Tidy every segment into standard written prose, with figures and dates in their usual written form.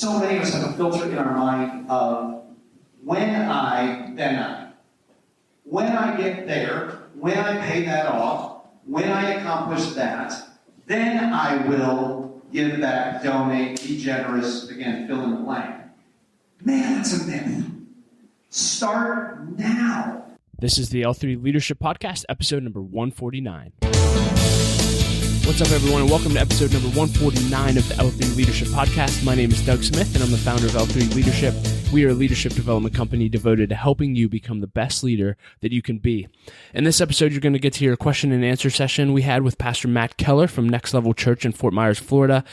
So many of us have a filter in our mind of when I, then I. When I get there, when I pay that off, when I accomplish that, then I will give back, donate, be generous, again, fill in the blank. Man, that's a myth. Start now. This is the L3 Leadership Podcast, episode number 149. What's up, everyone, and welcome to episode number 149 of the L3 Leadership Podcast. My name is Doug Smith, and I'm the founder of L3 Leadership. We are a leadership development company devoted to helping you become the best leader that you can be. In this episode, you're going to get to hear a question and answer session we had with Pastor Matt Keller from Next Level Church in Fort Myers, Florida.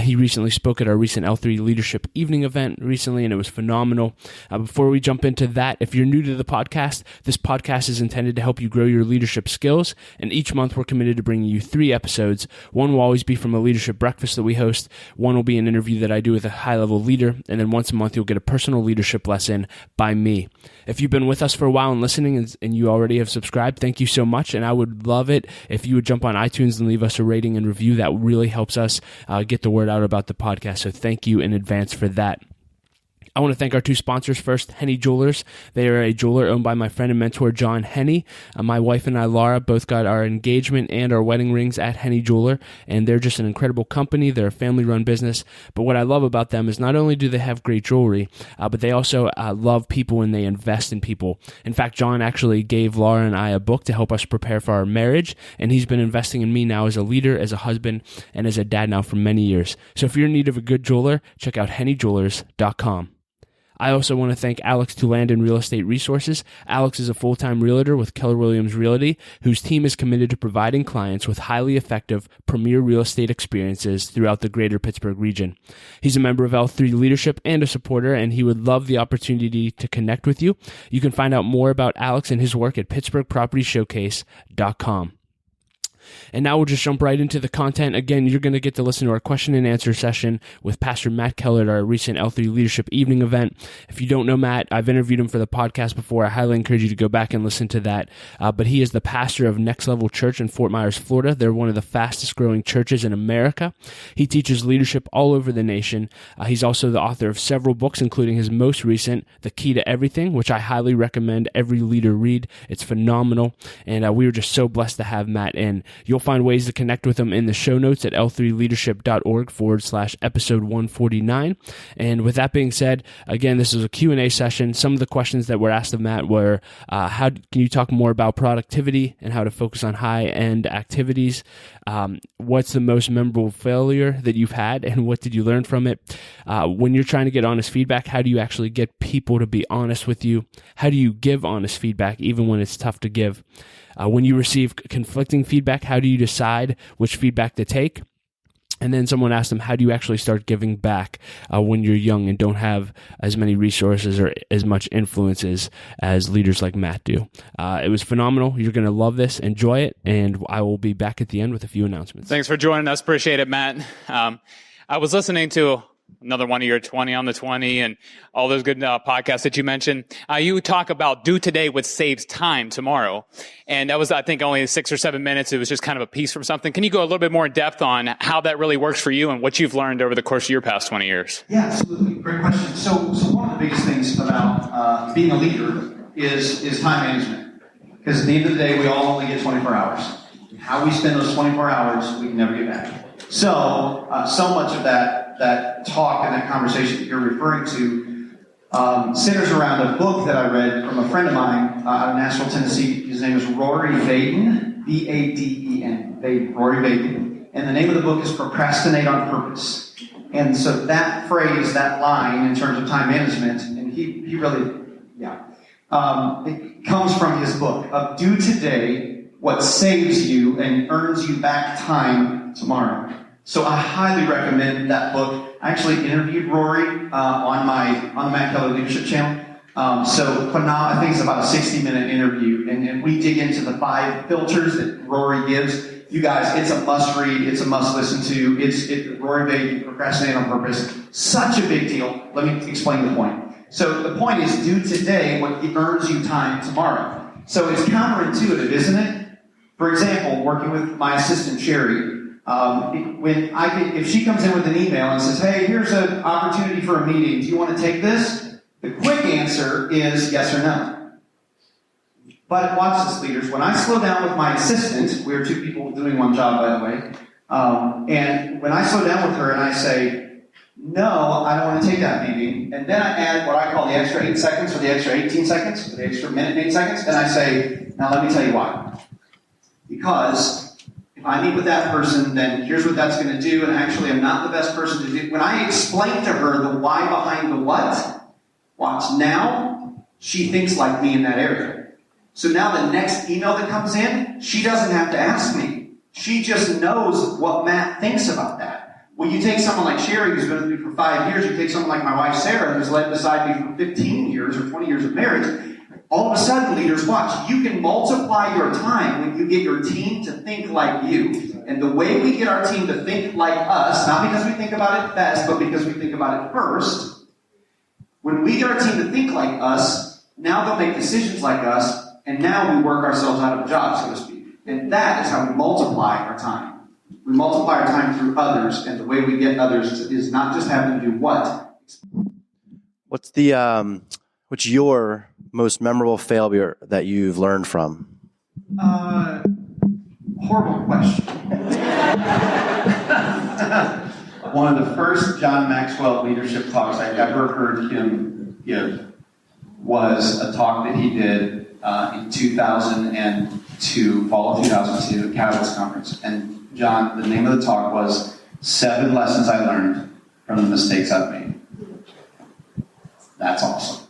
He recently spoke at our recent L3 Leadership Evening event recently, and it was phenomenal. Before we jump into that, if you're new to the podcast, this podcast is intended to help you grow your leadership skills, and each month we're committed to bringing you 3 episodes. One will always be from a leadership breakfast that we host. One will be an interview that I do with a high-level leader, and then once a month you'll get a personal leadership lesson by me. If you've been with us for a while and listening and you already have subscribed, thank you so much, and I would love it if you would jump on iTunes and leave us a rating and review. That really helps us get the word out about the podcast, so thank you in advance for that. I want to thank our 2 sponsors first, Henny Jewelers. They are a jeweler owned by my friend and mentor, John Henny. My wife and I, Laura, both got our engagement and our wedding rings at Henny Jeweler, and they're just an incredible company. They're a family-run business, but what I love about them is not only do they have great jewelry, but they also love people and they invest in people. In fact, John actually gave Laura and I a book to help us prepare for our marriage, and he's been investing in me now as a leader, as a husband, and as a dad now for many years. So if you're in need of a good jeweler, check out hennyjewelers.com. I also want to thank Alex Touland Real Estate Resources. Alex is a full-time realtor with Keller Williams Realty, whose team is committed to providing clients with highly effective premier real estate experiences throughout the greater Pittsburgh region. He's a member of L3 Leadership and a supporter, and he would love the opportunity to connect with you. You can find out more about Alex and his work at pittsburghpropertyshowcase.com. And now we'll just jump right into the content. Again, you're going to get to listen to our question and answer session with Pastor Matt Keller at our recent L3 Leadership Evening event. If you don't know Matt, I've interviewed him for the podcast before. I highly encourage you to go back and listen to that. But he is the pastor of Next Level Church in Fort Myers, Florida. They're one of the fastest growing churches in America. He teaches leadership all over the nation. He's also the author of several books, including his most recent, The Key to Everything, which I highly recommend every leader read. It's phenomenal. And we were just so blessed to have Matt in. You'll find ways to connect with him in the show notes at l3leadership.org/episode 149. And with that being said, again, this is a Q&A session. Some of the questions that were asked of Matt were, how can you talk more about productivity and how to focus on high-end activities? What's the most memorable failure that you've had, and what did you learn from it? When you're trying to get honest feedback, how do you actually get people to be honest with you? How do you give honest feedback even when it's tough to give? When you receive conflicting feedback, how do you decide which feedback to take? And then someone asked him, how do you actually start giving back when you're young and don't have as many resources or as much influences as leaders like Matt do? It was phenomenal. You're going to love this. Enjoy it. And I will be back at the end with a few announcements. Thanks for joining us. Appreciate it, Matt. I was listening to another one of your 20 on the 20 and all those good podcasts that you mentioned. You talk about do today what saves time tomorrow. And that was, I think, only 6 or 7 minutes. It was just kind of a piece from something. Can you go a little bit more in depth on how that really works for you and what you've learned over the course of your past 20 years? Yeah, absolutely. Great question. So one of the biggest things about being a leader is time management. Because at the end of the day, we all only get 24 hours. How we spend those 24 hours, we can never get back. So much of that talk and that conversation that you're referring to centers around a book that I read from a friend of mine out of Nashville, Tennessee. His name is Rory Vaden, V-A-D-E-N, Rory Vaden. And the name of the book is Procrastinate on Purpose. And so that phrase, that line in terms of time management, and he really, it comes from his book of do today what saves you and earns you back time tomorrow. So I highly recommend that book. I actually interviewed Rory on the Matt Keller Leadership channel. So I think it's about a 60-minute interview, and we dig into the 5 filters that Rory gives. You guys, it's a must read. It's a must listen to. Rory Vaden, Procrastinate on Purpose. Such a big deal. Let me explain the point. So the point is do today what earns you time tomorrow. So it's counterintuitive, isn't it? For example, working with my assistant, Sherry, If she comes in with an email and says, hey, here's an opportunity for a meeting, do you want to take this? The quick answer is yes or no. But watch this, leaders. When I slow down with my assistant, we are two people doing one job, by the way, and when I slow down with her and I say, no, I don't want to take that meeting, and then I add what I call the extra 8 seconds or the extra 18 seconds or the extra minute and 8 seconds, and I say, now let me tell you why. Because if I meet with that person, then here's what that's going to do, and actually I'm not the best person to do. When I explain to her the why behind the what, watch, now she thinks like me in that area. So now the next email that comes in, she doesn't have to ask me. She just knows what Matt thinks about that. When you take someone like Sherry, who's been with me for 5 years, you take someone like my wife Sarah, who's led beside me for 15 years or 20 years of marriage, all of a sudden, leaders, watch, you can multiply your time when you get your team to think like you. And the way we get our team to think like us, not because we think about it best, but because we think about it first, when we get our team to think like us, now they'll make decisions like us, and now we work ourselves out of a job, so to speak. And that is how we multiply our time. We multiply our time through others, and the way we get others is not just have them do what. What's your most memorable failure that you've learned from? Horrible question. One of the first John Maxwell leadership talks I ever heard him give was a talk that he did in 2002, fall of 2002, at Catalyst Conference. And John, the name of the talk was 7 Lessons I Learned from the Mistakes I've Made. That's awesome.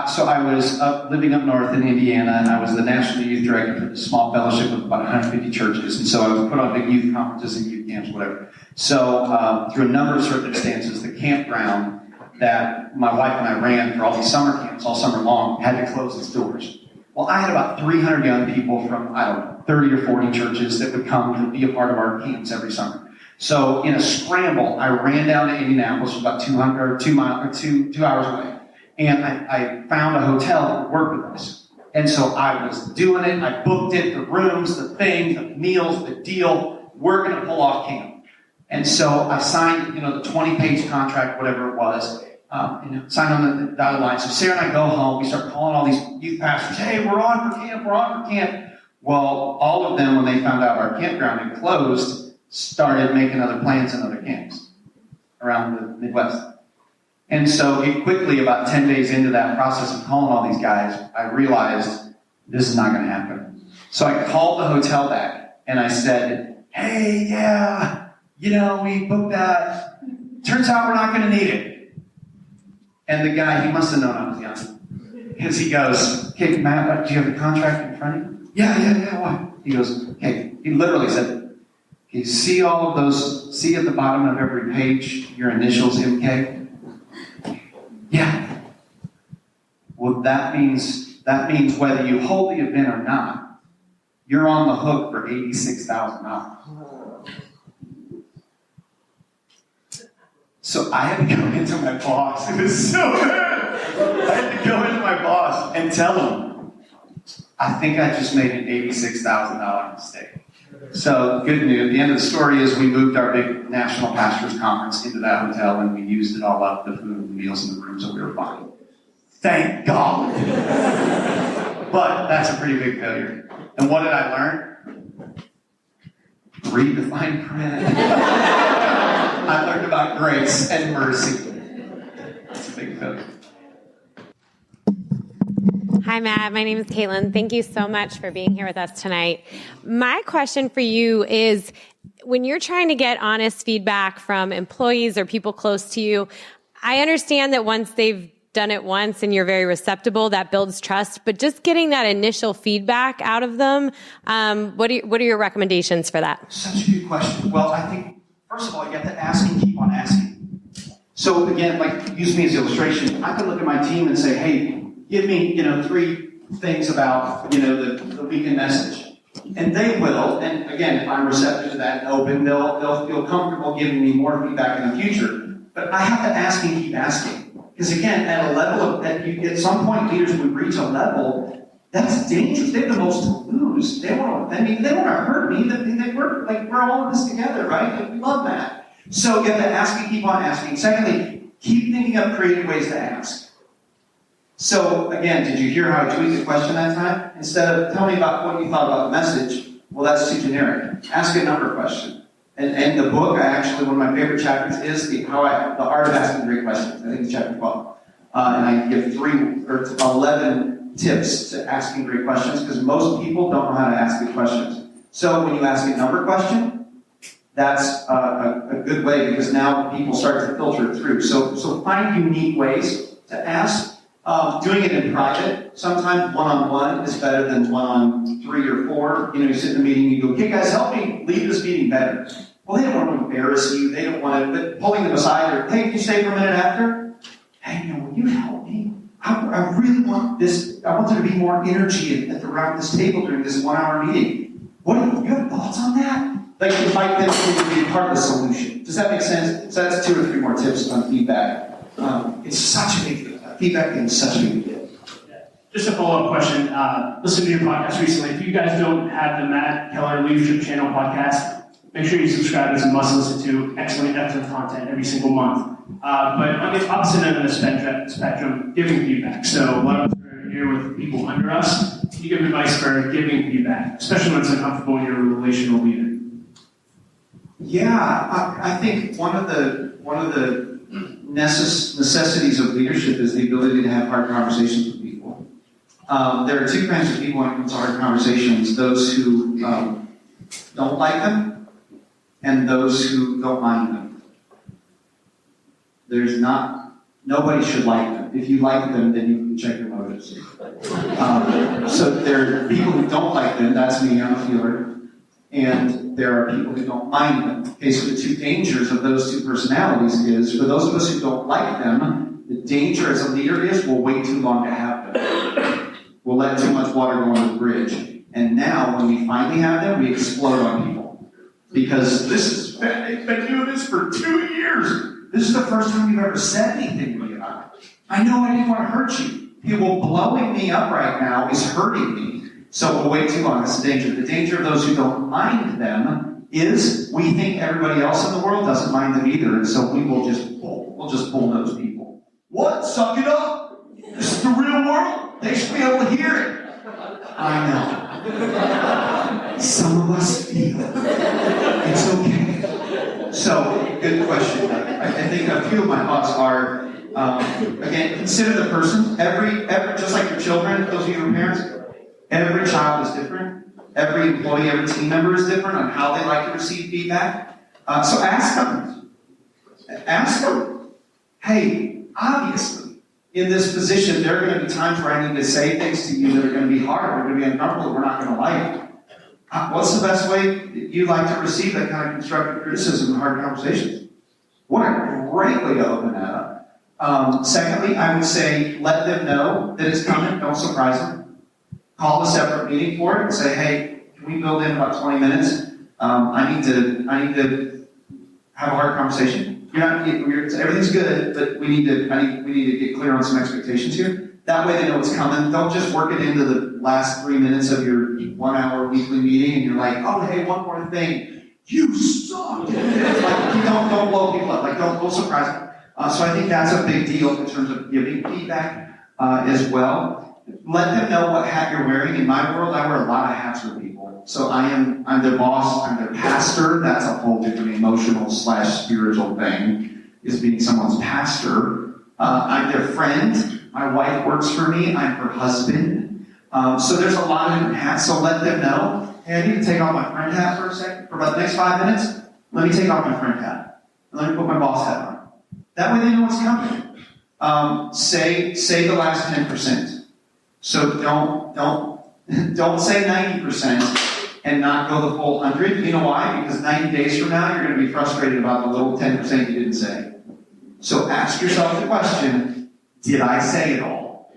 So I was living up north in Indiana, and I was the National Youth Director for the small fellowship of about 150 churches. And so I would put on big youth conferences and youth camps, whatever. So through a number of circumstances, the campground that my wife and I ran for all these summer camps all summer long had to close its doors. Well, I had about 300 young people from, 30 or 40 churches that would come to be a part of our camps every summer. So in a scramble, I ran down to Indianapolis, about 2 hours away. And I found a hotel that would work with us. And so I was doing it. I booked it, the rooms, the thing, the meals, the deal. We're going to pull off camp. And so I signed, the 20-page contract, whatever it was, signed on the dotted line. So Sarah and I go home. We start calling all these youth pastors. Hey, we're on for camp. Well, all of them, when they found out our campground had closed, started making other plans in other camps around the Midwest. And so it quickly, about 10 days into that process of calling all these guys, I realized this is not going to happen. So I called the hotel back and I said, hey, we booked that. Turns out we're not going to need it. And the guy, he must have known I was young. Because he goes, okay, Matt, do you have the contract in front of you? Yeah, why? He goes, okay, he literally said, okay, see all of those, see at the bottom of every page your initials, MK? Yeah. Well, that means whether you hold the event or not, you're on the hook for $86,000. So I had to go into my boss. It was so bad. I had to go into my boss and tell him, I think I just made an $86,000 mistake. So good news. At the end of the story is we moved our big national pastors conference into that hotel, and we used it all up, the food and the meals and the rooms, so we were fine. Thank God. But that's a pretty big failure. And what did I learn? Read the fine print. I learned about grace and mercy. It's a big failure. Hi, Matt. My name is Caitlin. Thank you so much for being here with us tonight. My question for you is, when you're trying to get honest feedback from employees or people close to you, I understand that once they've done it once and you're very receptible, that builds trust, but just getting that initial feedback out of them, what are your recommendations for that? Such a good question. Well, I think, first of all, you have to ask and keep on asking. So again, use me as an illustration. I could look at my team and say, hey, give me, 3 things about, the weekend message. And they will, and again, if I'm receptive to that and open, they'll feel comfortable giving me more feedback in the future. But I have to ask and keep asking. Because again, at a level at some point, leaders would reach a level that's dangerous. They have the most lose. They want to hurt me. We're all in this together, right? Like, we love that. So you have to ask and keep on asking. Secondly, keep thinking up creative ways to ask. So again, did you hear how I tweaked the question that time? Instead of tell me about what you thought about the message, well, that's too generic. Ask a number question. And the book, one of my favorite chapters is the art of asking great questions. I think it's chapter 12. And I give 11 tips to asking great questions because most people don't know how to ask good questions. So when you ask a number question, that's a good way because now people start to filter it through. So find unique ways to ask. Doing it in private, sometimes one-on-one is better than one-on 3 or 4. You sit in a meeting and you go, "Hey guys, help me leave this meeting better." Well, they don't want to embarrass you. They don't want to, but pulling them aside or, "Hey, can you stay for a minute after? Hey, will you help me? I really want this. I want there to be more energy around this table during this 1-hour meeting. You have thoughts on that?" Like invite them to be part of the solution. Does that make sense? So that's 2 or 3 more tips on feedback. It's such a big deal. Feedback is such a big deal. Just a follow-up question. Listen to your podcast recently. If you guys don't have the Matt Keller Leadership Channel podcast, make sure you subscribe. It's a must listen to. Excellent content every single month. But on the opposite end of the spectrum, giving feedback. So a lot of us are here with people under us. Can you give advice for giving feedback, especially when it's uncomfortable and you're a relational leader? Yeah, I think one of the necessities of leadership is the ability to have hard conversations with people. There are 2 kinds of people when it comes to hard conversations: those who don't like them, and those who don't mind them. Nobody should like them. If you like them, then you can check your motives. So there are people who don't like them. That's me, I'm a feeler. And there are people who don't mind them. Okay, so the 2 dangers of those 2 personalities is, for those of us who don't like them, the danger as a leader is we'll wait too long to have them. We'll let too much water go under the bridge. And now, when we finally have them, we explode on people. Because they've been doing this for 2 years. This is the first time you've ever said anything to me about it. I know I didn't want to hurt you. People blowing me up right now is hurting me. So we'll wait too long. That's the danger. The danger of those who don't mind them is we think everybody else in the world doesn't mind them either, and so we'll just bulldoze people. What? Suck it up. This is the real world. They should be able to hear it. I know. Some of us feel it. It's okay. So, good question. I think a few of my thoughts are, again, consider the person. Every just like your children, those of you who are parents, every child is different. Every employee, every team member is different on how they like to receive feedback. So ask them. Ask them. Hey, obviously, in this position, there are going to be times where I need to say things to you that are going to be hard, they're going to be uncomfortable, that we're not going to like. What's the best way that you like to receive that kind of constructive criticism in hard conversations? What a great way to open that up. Secondly, I would say let them know that it's coming. Don't surprise them. Call a separate meeting for it and say, "Hey, can we build in about 20 minutes? I need to have a hard conversation. Everything's good, but we need to get clear on some expectations here." That way they know it's coming. Don't just work it into the last 3 minutes of your 1-hour weekly meeting and you're like, "Oh, hey, one more thing. You suck." Don't blow people up. Don't surprise them. So I think that's a big deal in terms of giving feedback as well. Let them know what hat you're wearing. In my world, I wear a lot of hats for people. So I'm their boss, I'm their pastor. That's a whole different emotional/spiritual thing, is being someone's pastor. I'm their friend. My wife works for me. I'm her husband. So there's a lot of different hats. So let them know, "Hey, I need to take off my friend hat for a second. For about the next 5 minutes, let me take off my friend hat. And let me put my boss hat on." That way they know what's coming. Say the last 10%. So don't say 90% and not go the full 100. You know why? Because 90 days from now, you're going to be frustrated about the little 10% you didn't say. So ask yourself the question, did I say it all?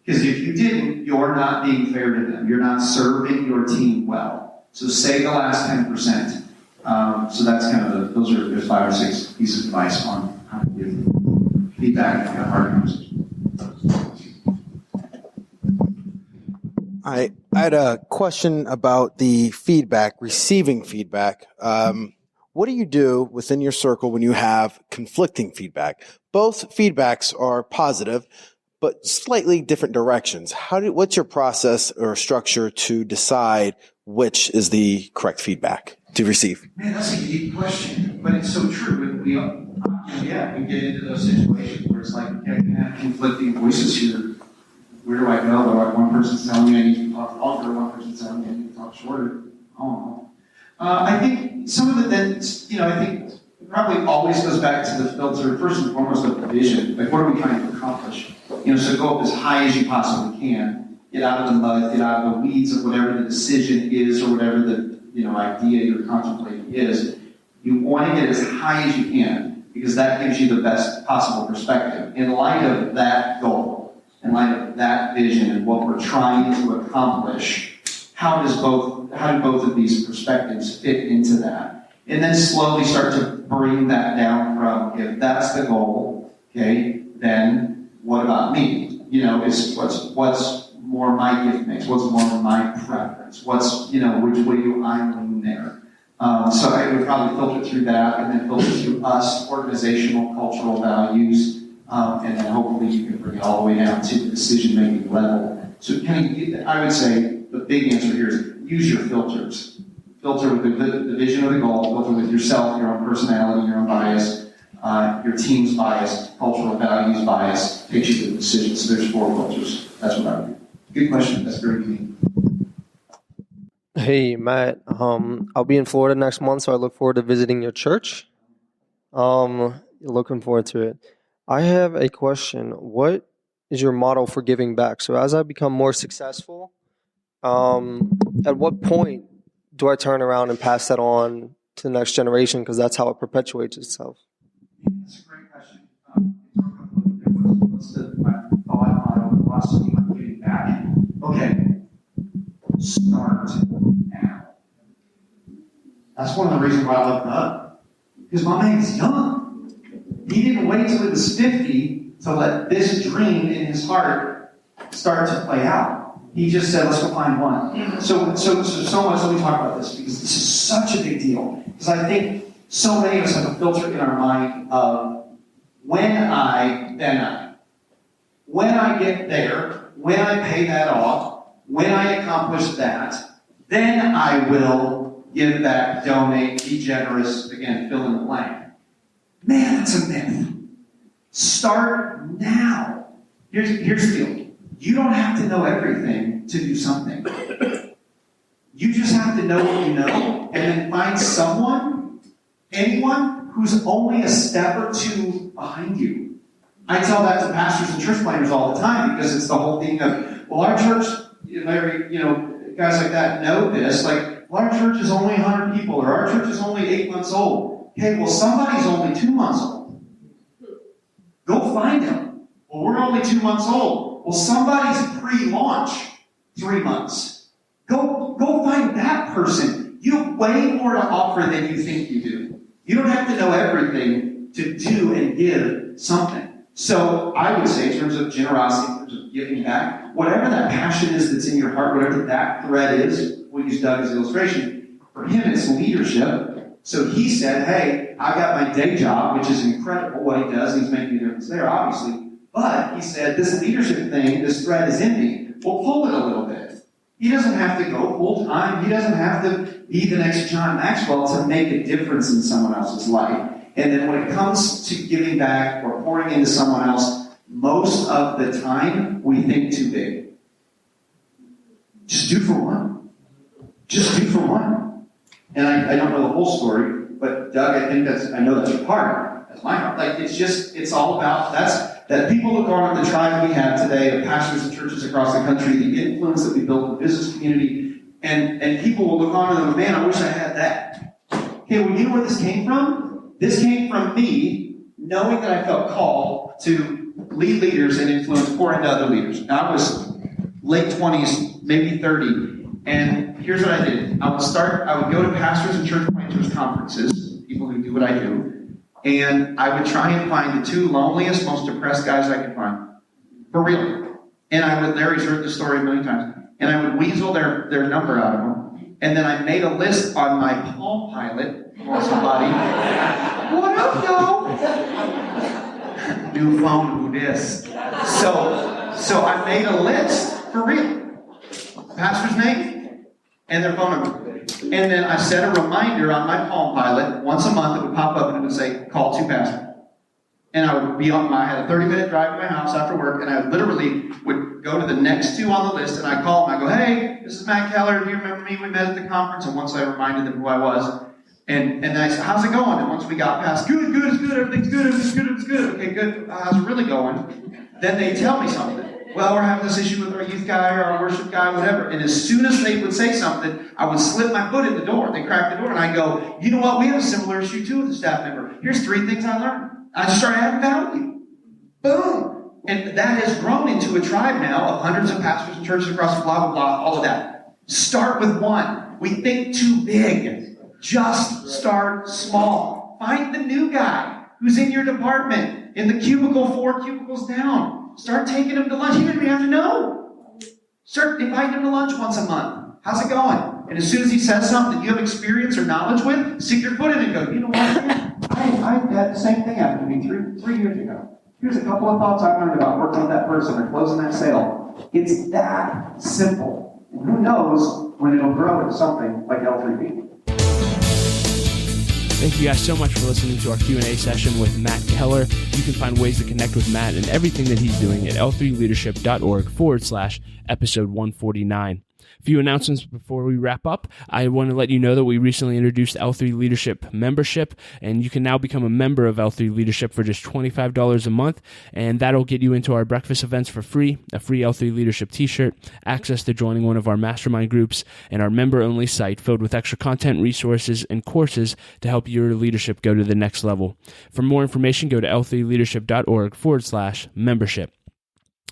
Because if you didn't, you're not being fair to them. You're not serving your team well. So say the last 10%. So that's kind of there's 5 or 6 pieces of advice on how to give feedback in a hard conversation. I had a question about the feedback, receiving feedback. What do you do within your circle when you have conflicting feedback? Both feedbacks are positive, but slightly different directions. What's your process or structure to decide which is the correct feedback to receive? Man, that's a deep question, but it's so true. We get into those situations where it's like, okay, you have conflicting voices here. Where do I go? One person's telling me I need to talk longer, one person's telling me I need to talk shorter. I don't know. I think some of it then, I think it probably always goes back to the filter, first and foremost, of the vision. Like, what are we trying to accomplish? So go up as high as you possibly can. Get out of the mud, get out of the weeds of whatever the decision is or whatever the idea you're contemplating is. You want to get as high as you can because that gives you the best possible perspective. In light of that goal, in light of that vision and what we're trying to accomplish, how do both of these perspectives fit into that? And then slowly start to bring that down from, if that's the goal, okay, then what about me? Is what's more my gift mix? What's more my preference? What's, which way do I lean there? So I would probably filter through that and then filter through us, organizational, cultural values, and then hopefully you can bring it all the way down to the decision-making level. So I would say the big answer here is use your filters. Filter with the vision of the goal, filter with yourself, your own personality, your own bias, your team's bias, cultural values bias, takes you to the decision. So there's 4 filters. That's what I would do. Good question. That's very unique. Hey, Matt. I'll be in Florida next month, so I look forward to visiting your church. Looking forward to it. I have a question. What is your model for giving back? So as I become more successful, at what point do I turn around and pass that on to the next generation? Because that's how it perpetuates itself. That's a great question. What's my thought model, philosophy on giving back? Okay, start now. That's one of the reasons why I love God. Because my man is young. He didn't wait till he was 50 to let this dream in his heart start to play out. He just said, let's go find one. So much, let me talk about this, because this is such a big deal. Because I think so many of us have a filter in our mind of when I get there, when I pay that off, when I accomplish that, then I will give back, donate, be generous, again, fill in the blank. Man, that's a myth. Start now. Here's the deal. You don't have to know everything to do something. You just have to know what you know, and then find anyone who's only a step or 2 behind you. I tell that to pastors and church planners all the time, because it's the whole thing of, well, our church, guys like that know this, like, well, our church is only 100 people, or our church is only 8 months old. Okay, well, somebody's only 2 months old. Go find them. Well, we're only 2 months old. Well, somebody's pre-launch 3 months. Go find that person. You have way more to offer than you think you do. You don't have to know everything to do and give something. So I would say, in terms of generosity, in terms of giving back, whatever that passion is that's in your heart, whatever that thread is, we'll use Doug as an illustration. For him, it's leadership. So he said, hey, I got my day job, which is incredible what he does. He's making a difference there, obviously. But he said, this leadership thing, this thread is in me. We'll pull it a little bit. He doesn't have to go full time. He doesn't have to be the next John Maxwell to make a difference in someone else's life. And then when it comes to giving back or pouring into someone else, most of the time we think too big. Just do for one. Just do for one. And I don't know the whole story, but Doug, I know that's your part. That's my part. Like, it's all about, that people look on at the tribe we have today, of pastors and churches across the country, the influence that we built in the business community, and people will look on and go, man, I wish I had that. Okay, well, you know where this came from? This came from me knowing that I felt called to lead leaders and influence, pour into other leaders. Now, I was late 20s, maybe 30, and here's what I did. I would go to pastors and church planters conferences, people who do what I do, and I would try and find the 2 loneliest, most depressed guys I could find. For real. And Larry's heard this story a million times. and I would weasel their number out of them. And then I made a list on my Palm Pilot for somebody. What up, y'all? New phone, who this? So I made a list for real. Pastor's name and their phone number. And then I set a reminder on my Palm Pilot once a month. It would pop up and it would say, call to Pastor. And I would be I had a 30-minute drive to my house after work, and I literally would go to the next two on the list, and I'd call them. I go, hey, this is Matt Keller. Do you remember me? We met at the conference. And once I reminded them who I was, and then I said, how's it going? And once we got past, good, it's good, everything's good. Okay, good. How's it really going? Then they tell me something. Well, we're having this issue with our youth guy or our worship guy, whatever. And as soon as they would say something, I would slip my foot in the door. They crack the door, and I go, you know what? We have a similar issue, too, with a staff member. Here's 3 things I learned. I just started adding value. Boom. And that has grown into a tribe now of hundreds of pastors and churches across blah, blah, blah, all of that. Start with one. We think too big. Just start small. Find the new guy who's in your department, in the cubicle 4 cubicles down. Start taking him to lunch. He didn't have to know. Start inviting him to lunch once a month. How's it going? And as soon as he says something that you have experience or knowledge with, stick your foot in it and go, you know what, man? I had the same thing happen to me three years ago. Here's a couple of thoughts I learned about working with that person or closing that sale. It's that simple. And who knows when it'll grow into something like L3B. Thank you guys so much for listening to our Q&A session with Matt Keller. You can find ways to connect with Matt and everything that he's doing at l3leadership.org/episode 149. A few announcements before we wrap up. I want to let you know that we recently introduced L3 Leadership membership, and you can now become a member of L3 Leadership for just $25 a month, and that'll get you into our breakfast events for free, a free L3 Leadership t-shirt, access to joining one of our mastermind groups, and our member-only site filled with extra content, resources, and courses to help your leadership go to the next level. For more information, go to l3leadership.org/membership.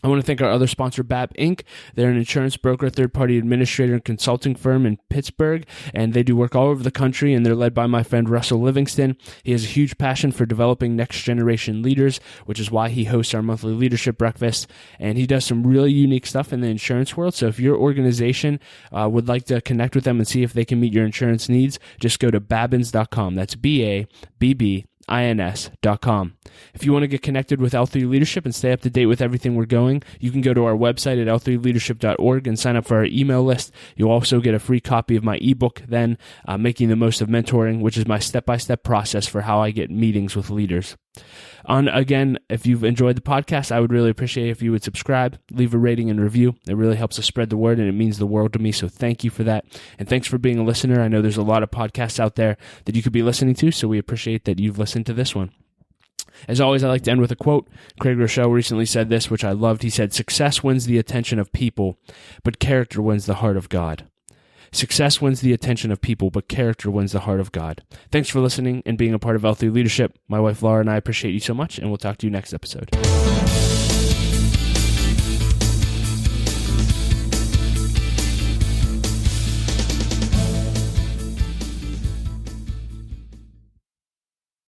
I want to thank our other sponsor, BAB Inc. They're an insurance broker, third-party administrator, and consulting firm in Pittsburgh, and they do work all over the country, and they're led by my friend Russell Livingston. He has a huge passion for developing next-generation leaders, which is why he hosts our monthly leadership breakfast, and he does some really unique stuff in the insurance world. So if your organization would like to connect with them and see if they can meet your insurance needs, just go to babbins.com. That's BABBINS.com. If you want to get connected with L3 Leadership and stay up to date with everything we're going, you can go to our website at l3leadership.org and sign up for our email list. You'll also get a free copy of my ebook then, Making the Most of Mentoring, which is my step-by-step process for how I get meetings with leaders. Again, if you've enjoyed the podcast, I would really appreciate if you would subscribe, leave a rating and review. It really helps us spread the word, and it means the world to me, so thank you for that. And thanks for being a listener. I know there's a lot of podcasts out there that you could be listening to, so we appreciate that you've listened to this one. As always, I like to end with a quote. Craig Rochelle recently said this, which I loved. He said, "Success wins the attention of people, but character wins the heart of God." Success wins the attention of people, but character wins the heart of God. Thanks for listening and being a part of L3 Leadership. My wife Laura and I appreciate you so much, and we'll talk to you next episode.